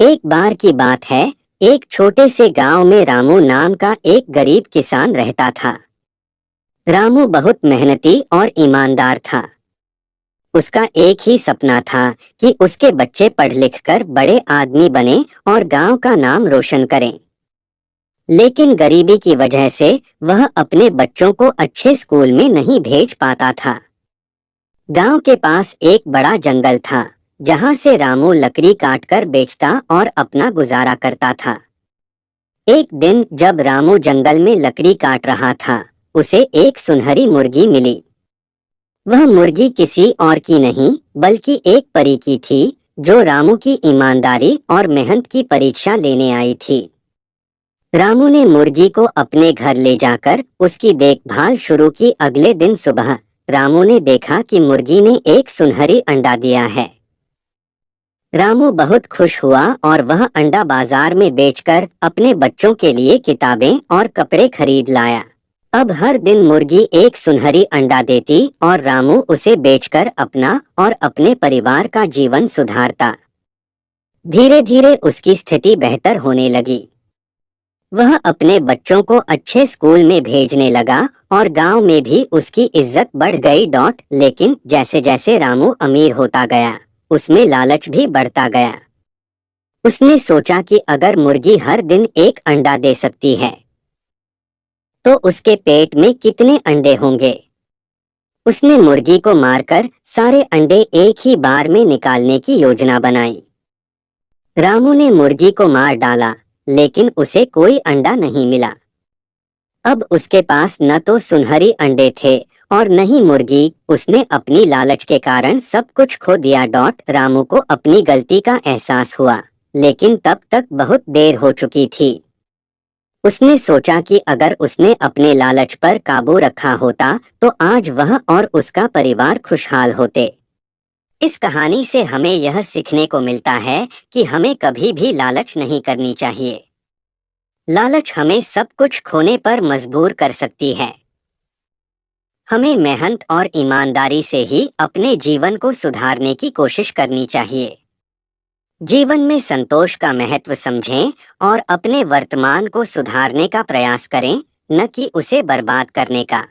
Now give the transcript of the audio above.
एक बार की बात है। एक छोटे से गांव में रामू नाम का एक गरीब किसान रहता था। रामू बहुत मेहनती और ईमानदार था। उसका एक ही सपना था कि उसके बच्चे पढ़ लिख कर बड़े आदमी बने और गांव का नाम रोशन करें। लेकिन गरीबी की वजह से वह अपने बच्चों को अच्छे स्कूल में नहीं भेज पाता था। गांव के पास एक बड़ा जंगल था, जहां से रामू लकड़ी काटकर बेचता और अपना गुजारा करता था। एक दिन जब रामू जंगल में लकड़ी काट रहा था, उसे एक सुनहरी मुर्गी मिली। वह मुर्गी किसी और की नहीं बल्कि एक परी की थी, जो रामू की ईमानदारी और मेहनत की परीक्षा लेने आई थी। रामू ने मुर्गी को अपने घर ले जाकर उसकी देखभाल शुरू की। अगले दिन सुबह रामू ने देखा कि मुर्गी ने एक सुनहरी अंडा दिया है। रामू बहुत खुश हुआ और वह अंडा बाजार में बेचकर अपने बच्चों के लिए किताबें और कपड़े खरीद लाया। अब हर दिन मुर्गी एक सुनहरी अंडा देती और रामू उसे बेचकर अपना और अपने परिवार का जीवन सुधारता। धीरे धीरे उसकी स्थिति बेहतर होने लगी। वह अपने बच्चों को अच्छे स्कूल में भेजने लगा और गांव में भी उसकी इज्जत बढ़ गई। लेकिन जैसे जैसे रामू अमीर होता गया, उसमें लालच भी बढ़ता गया। उसने सोचा कि अगर मुर्गी हर दिन एक अंडा दे सकती है, तो उसके पेट में कितने अंडे होंगे। उसने मुर्गी को मारकर सारे अंडे एक ही बार में निकालने की योजना बनाई। रामू ने मुर्गी को मार डाला, लेकिन उसे कोई अंडा नहीं मिला। अब उसके पास न तो सुनहरी अंडे थे और न ही मुर्गी। उसने अपनी लालच के कारण सब कुछ खो दिया। रामू को अपनी गलती का एहसास हुआ, लेकिन तब तक बहुत देर हो चुकी थी। उसने सोचा कि अगर उसने अपने लालच पर काबू रखा होता तो आज वह और उसका परिवार खुशहाल होते। इस कहानी से हमें यह सीखने को मिलता है कि हमें कभी भी लालच नहीं करनी चाहिए। लालच हमें सब कुछ खोने पर मजबूर कर सकती है। हमें मेहनत और ईमानदारी से ही अपने जीवन को सुधारने की कोशिश करनी चाहिए। जीवन में संतोष का महत्व समझें और अपने वर्तमान को सुधारने का प्रयास करें, न कि उसे बर्बाद करने का।